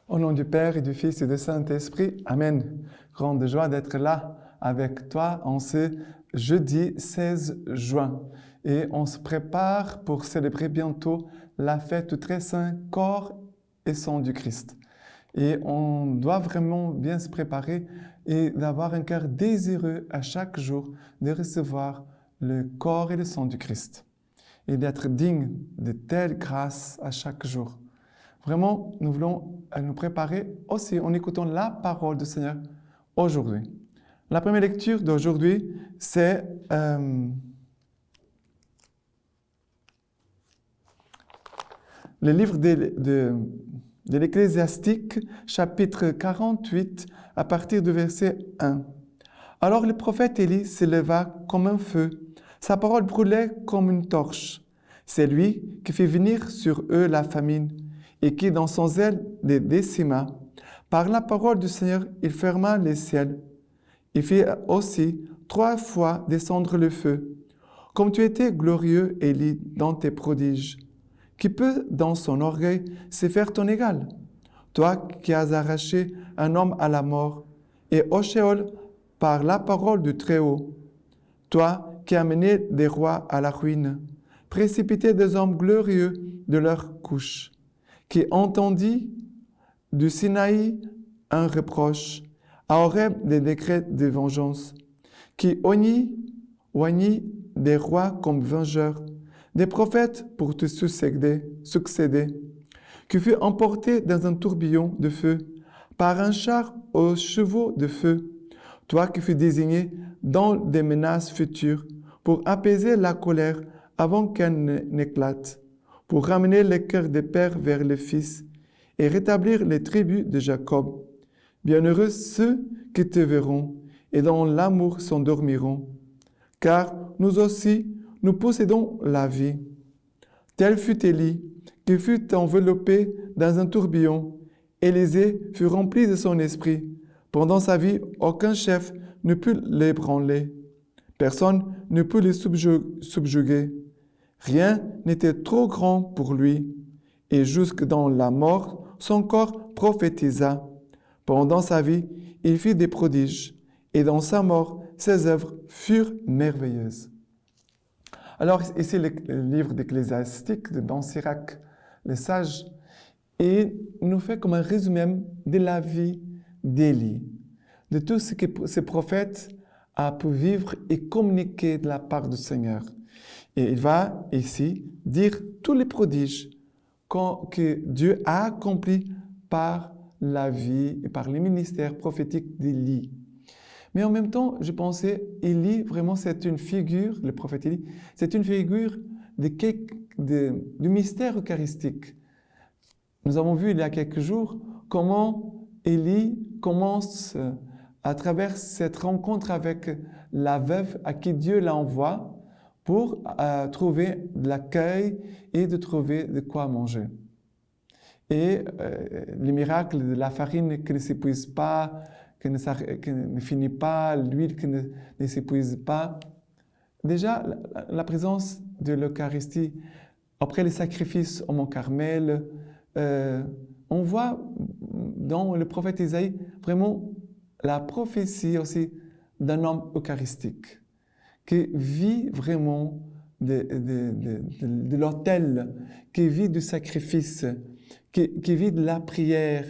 Au nom du Père et du Fils et du Saint-Esprit, Amen. Grande joie d'être là avec toi en ce jeudi 16 juin. Et on se prépare pour célébrer bientôt la fête du très saint corps et sang du Christ. Et on doit vraiment bien se préparer et d'avoir un cœur désireux à chaque jour de recevoir le corps et le sang du Christ. Et d'être digne de telles grâces à chaque jour. Vraiment, nous voulons nous préparer aussi en écoutant la parole du Seigneur aujourd'hui. La première lecture d'aujourd'hui, c'est le livre de l'Ecclésiastique, chapitre 48, à partir du verset 1. Alors le prophète Élie s'éleva comme un feu, sa parole brûlait comme une torche. C'est lui qui fit venir sur eux la famine, et qui, dans son zèle, les décima. Par la parole du Seigneur, il ferma les ciels. Il fit aussi 3 fois descendre le feu. Comme tu étais glorieux, Élie, dans tes prodiges, qui peut, dans son orgueil, se faire ton égal? Toi qui as arraché un homme à la mort, et au Sheol par la parole du Très-Haut. Toi qui as mené des rois à la ruine, précipité des hommes glorieux de leur couche, qui entendit du Sinaï un reproche, à Horeb des décrets de vengeance, qui oignit des rois comme vengeurs, des prophètes pour te succéder, qui fut emporté dans un tourbillon de feu, par un char aux chevaux de feu, toi qui fus désigné dans des menaces futures, pour apaiser la colère avant qu'elle n'éclate, pour ramener les cœurs des pères vers les fils et rétablir les tribus de Jacob. Bienheureux ceux qui te verront et dans l'amour s'endormiront, car nous aussi, nous possédons la vie. Tel fut Élie, qui fut enveloppé dans un tourbillon. Élisée fut rempli de son esprit. Pendant sa vie, aucun chef ne put l'ébranler. Personne ne put les subjuguer. Rien n'était trop grand pour lui, et jusque dans la mort, son corps prophétisa. Pendant sa vie, il fit des prodiges, et dans sa mort, ses œuvres furent merveilleuses. Alors, ici, le livre d'Ecclésiastique de Ban Sirac, le sage, et nous fait comme un résumé de la vie d'Élie, de tout ce que ce prophète a pu vivre et communiquer de la part du Seigneur. Et il va ici dire tous les prodiges que Dieu a accomplis par la vie et par les ministères prophétiques d'Élie. Mais en même temps, je pensais, Élie, vraiment, c'est une figure, le prophète Élie, c'est une figure du mystère eucharistique. Nous avons vu il y a quelques jours comment Élie commence à travers cette rencontre avec la veuve à qui Dieu l'envoie pour trouver de l'accueil et de trouver de quoi manger. Et les miracles de la farine qui ne s'épuise pas, qui ne finit pas, l'huile qui ne s'épuise pas. Déjà, la présence de l'Eucharistie, après les sacrifices au Mont Carmel, on voit dans le prophète Isaïe vraiment la prophétie aussi d'un homme eucharistique qui vit vraiment de l'autel, qui vit du sacrifice, qui vit de la prière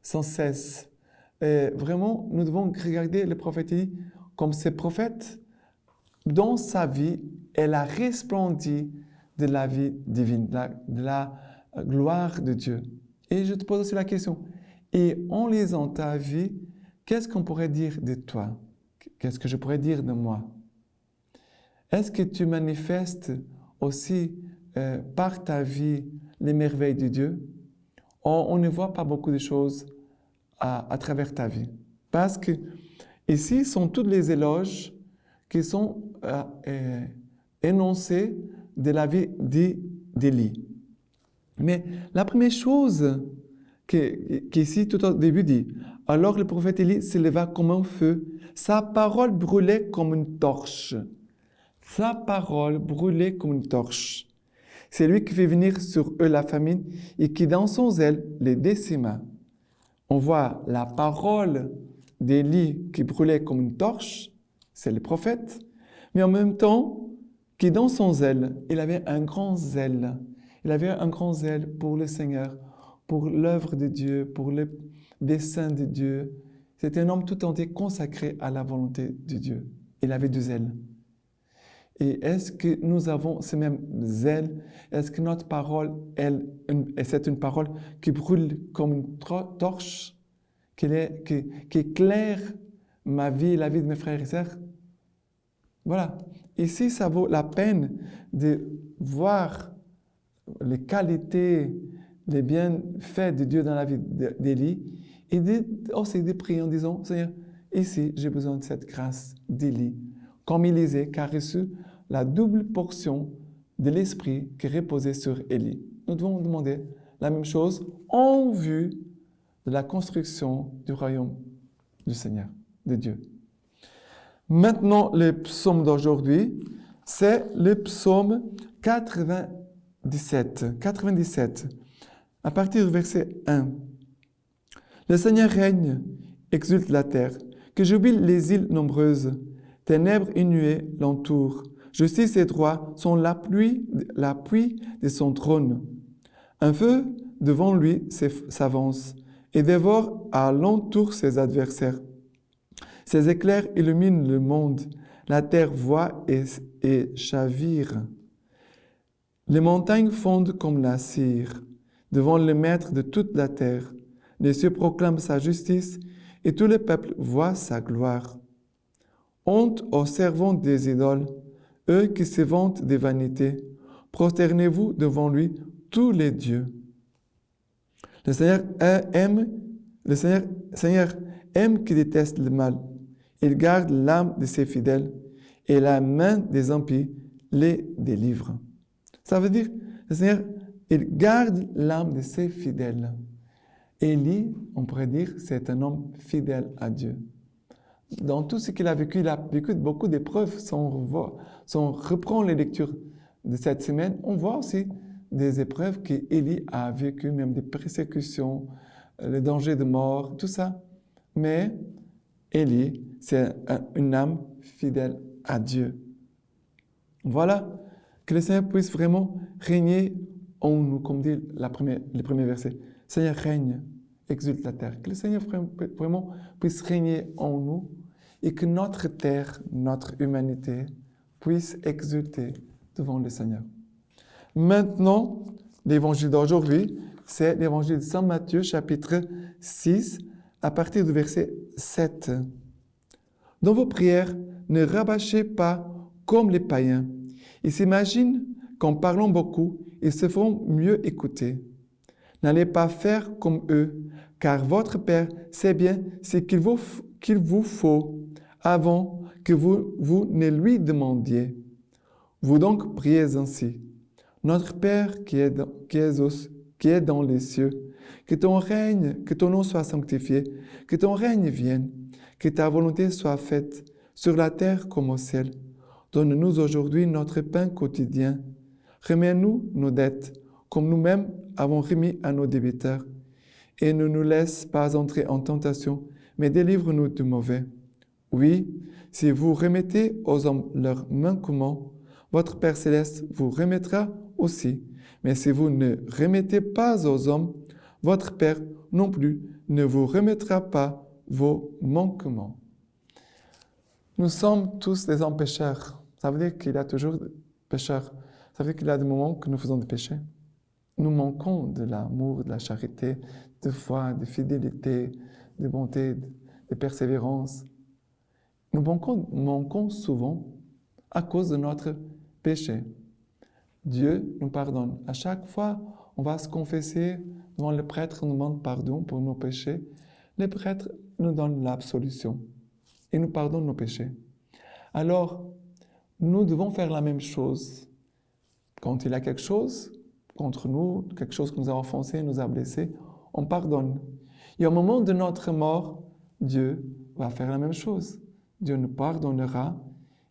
sans cesse. Et vraiment, nous devons regarder le prophète Élie comme ce prophète. Dans sa vie, elle a resplendi de la vie divine, de la gloire de Dieu. Et je te pose aussi la question, et en lisant ta vie, qu'est-ce qu'on pourrait dire de toi? Qu'est-ce que je pourrais dire de moi? Est-ce que tu manifestes aussi par ta vie les merveilles de Dieu? On ne voit pas beaucoup de choses à travers ta vie. Parce que ici sont tous les éloges qui sont énoncés de la vie d'Élie. Mais la première chose qu'ici tout au début dit, alors le prophète Élie s'éleva comme un feu, sa parole brûlait comme une torche. Sa parole brûlait comme une torche. C'est lui qui fait venir sur eux la famine et qui dans son zèle les décima. On voit la parole d'Élie qui brûlait comme une torche, c'est le prophète, mais en même temps, qui dans son zèle, il avait un grand zèle. Il avait un grand zèle pour le Seigneur, pour l'œuvre de Dieu, pour le dessein de Dieu. C'était un homme tout entier consacré à la volonté de Dieu. Il avait du zèle. Et est-ce que nous avons ce même zèle? Est-ce que notre parole, c'est une parole qui brûle comme une torche, qui éclaire ma vie, la vie de mes frères et sœurs? Voilà. Ici, ça vaut la peine de voir les qualités, les bienfaits de Dieu dans la vie d'Élie et aussi de prier en disant, Seigneur, ici, j'ai besoin de cette grâce d'Élie, comme Élisée, qui a reçu la double portion de l'Esprit qui reposait sur Élie. Nous devons demander la même chose en vue de la construction du royaume du Seigneur, de Dieu. Maintenant, le psaume d'aujourd'hui, c'est le psaume 97, à partir du verset 1. Le Seigneur règne, exulte la terre, que jubilent les îles nombreuses. Ténèbres et nuées l'entourent. Justice et droit sont l'appui de son trône. Un feu devant lui s'avance et dévore à l'entour ses adversaires. Ses éclairs illuminent le monde. La terre voit et chavire. Les montagnes fondent comme la cire devant le Maître de toute la terre. Les cieux proclament sa justice et tout le peuple voit sa gloire. Honte aux servants des idoles, eux qui se vantent des vanités. Prosternez-vous devant lui, tous les dieux. Le Seigneur aime qui déteste le mal. Il garde l'âme de ses fidèles et la main des impies les délivre. Ça veut dire, le Seigneur, il garde l'âme de ses fidèles. Élie, on pourrait dire, c'est un homme fidèle à Dieu. Dans tout ce qu'il a vécu beaucoup d'épreuves. Si on reprend les lectures de cette semaine, on voit aussi des épreuves qu'Élie a vécues, même des persécutions, le danger de mort, tout ça. Mais Élie, c'est une âme fidèle à Dieu. Voilà, que le Seigneur puisse vraiment régner en nous, comme dit le premier verset. Seigneur règne, exulte la terre. Que le Seigneur vraiment puisse régner en nous et que notre terre, notre humanité puisse exulter devant le Seigneur. Maintenant, l'évangile d'aujourd'hui, c'est l'évangile de Saint Matthieu, chapitre 6, à partir du verset 7. Dans vos prières, ne rabâchez pas comme les païens. Ils s'imaginent qu'en parlant beaucoup, ils se feront mieux écouter. N'allez pas faire comme eux, car votre Père sait bien ce qu'il vous faut avant que vous ne lui demandiez. Vous donc priez ainsi. Notre Père qui est dans les cieux, que ton nom soit sanctifié, que ton règne vienne, que ta volonté soit faite sur la terre comme au ciel. Donne-nous aujourd'hui notre pain quotidien. Remets-nous nos dettes, comme nous-mêmes avons remis à nos débiteurs. Et ne nous laisse pas entrer en tentation, mais délivre-nous du mauvais. Oui, si vous remettez aux hommes leurs manquements, votre Père céleste vous remettra aussi. Mais si vous ne remettez pas aux hommes, votre Père non plus ne vous remettra pas vos manquements. Nous sommes tous des hommes pécheurs. Ça veut dire qu'il y a toujours des pécheurs. Ça veut dire qu'il y a des moments que nous faisons des péchés. Nous manquons de l'amour, de la charité, de foi, de fidélité, de bonté, de persévérance. Nous manquons souvent à cause de notre péché. Dieu nous pardonne. À chaque fois, on va se confesser devant le prêtre, nous demande pardon pour nos péchés. Le prêtre nous donne l'absolution et nous pardonne nos péchés. Alors, nous devons faire la même chose. Quand il y a quelque chose contre nous, quelque chose que nous a offensé, nous a blessés, on pardonne. Et au moment de notre mort, Dieu va faire la même chose. Dieu nous pardonnera.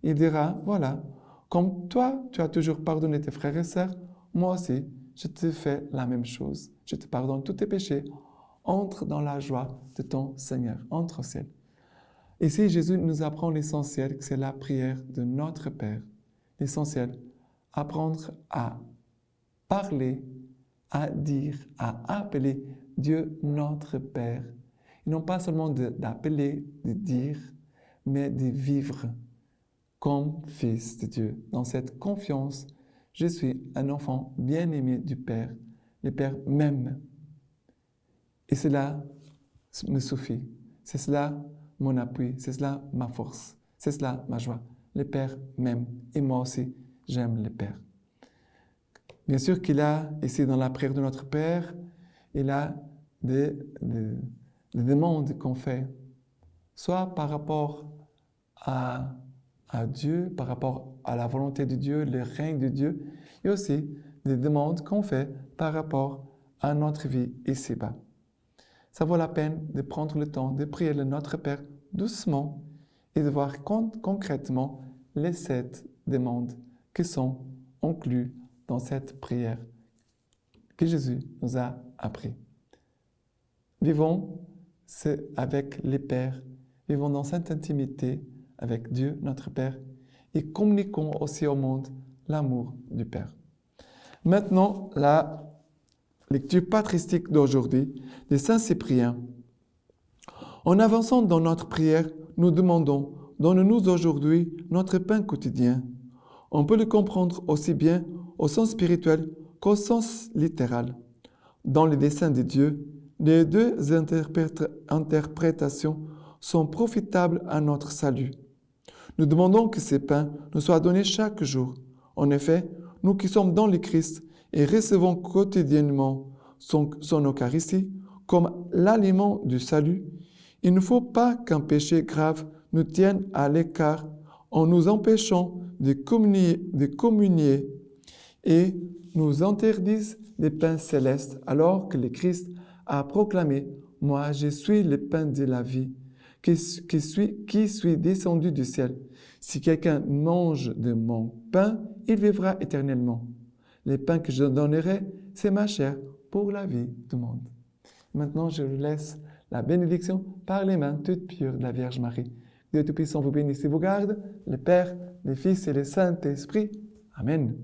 Il dira, voilà, comme toi, tu as toujours pardonné tes frères et sœurs, moi aussi, je te fais la même chose. Je te pardonne tous tes péchés entre dans la joie de ton Seigneur, entre au ciel. Ici, Jésus nous apprend l'essentiel, que c'est la prière de notre Père. L'essentiel, apprendre à parler, à dire, à appeler Dieu notre Père. Et non pas seulement d'appeler, de dire, mais de vivre comme fils de Dieu. Dans cette confiance, je suis un enfant bien-aimé du Père. Le Père m'aime. Et cela me suffit. C'est cela mon appui. C'est cela ma force. C'est cela ma joie. Le Père m'aime. Et moi aussi, j'aime le Père. Bien sûr qu'il a, ici dans la prière de notre Père, il a des demandes qu'on fait, soit par rapport à Dieu, par rapport à la volonté de Dieu, le règne de Dieu, et aussi des demandes qu'on fait par rapport à notre vie ici-bas. Ça vaut la peine de prendre le temps de prier le Notre Père doucement et de voir concrètement les 7 demandes qui sont incluses dans cette prière que Jésus nous a appris. Vivons avec les Pères, vivons dans cette intimité avec Dieu, notre Père, et communiquons aussi au monde l'amour du Père. Maintenant, la lecture patristique d'aujourd'hui de Saint Cyprien. En avançant dans notre prière, nous demandons, donne-nous aujourd'hui notre pain quotidien. On peut le comprendre aussi bien au sens spirituel qu'au sens littéral. Dans le dessein de Dieu, les deux interprétations sont profitables à notre salut. Nous demandons que ces pains nous soient donnés chaque jour. En effet, nous qui sommes dans le Christ et recevons quotidiennement son Eucharistie comme l'aliment du salut, il ne faut pas qu'un péché grave nous tienne à l'écart en nous empêchant de communier et nous interdise les pains célestes, alors que le Christ a proclamé « Moi, je suis le pain de la vie, qui suis descendu du ciel. Si quelqu'un mange de mon pain, il vivra éternellement. Le pain que je donnerai, c'est ma chair pour la vie du monde. » Maintenant, je vous laisse la bénédiction par les mains toutes pures de la Vierge Marie. Dieu Tout-Puissant vous bénisse et vous garde, le Père, le Fils et le Saint-Esprit. Amen.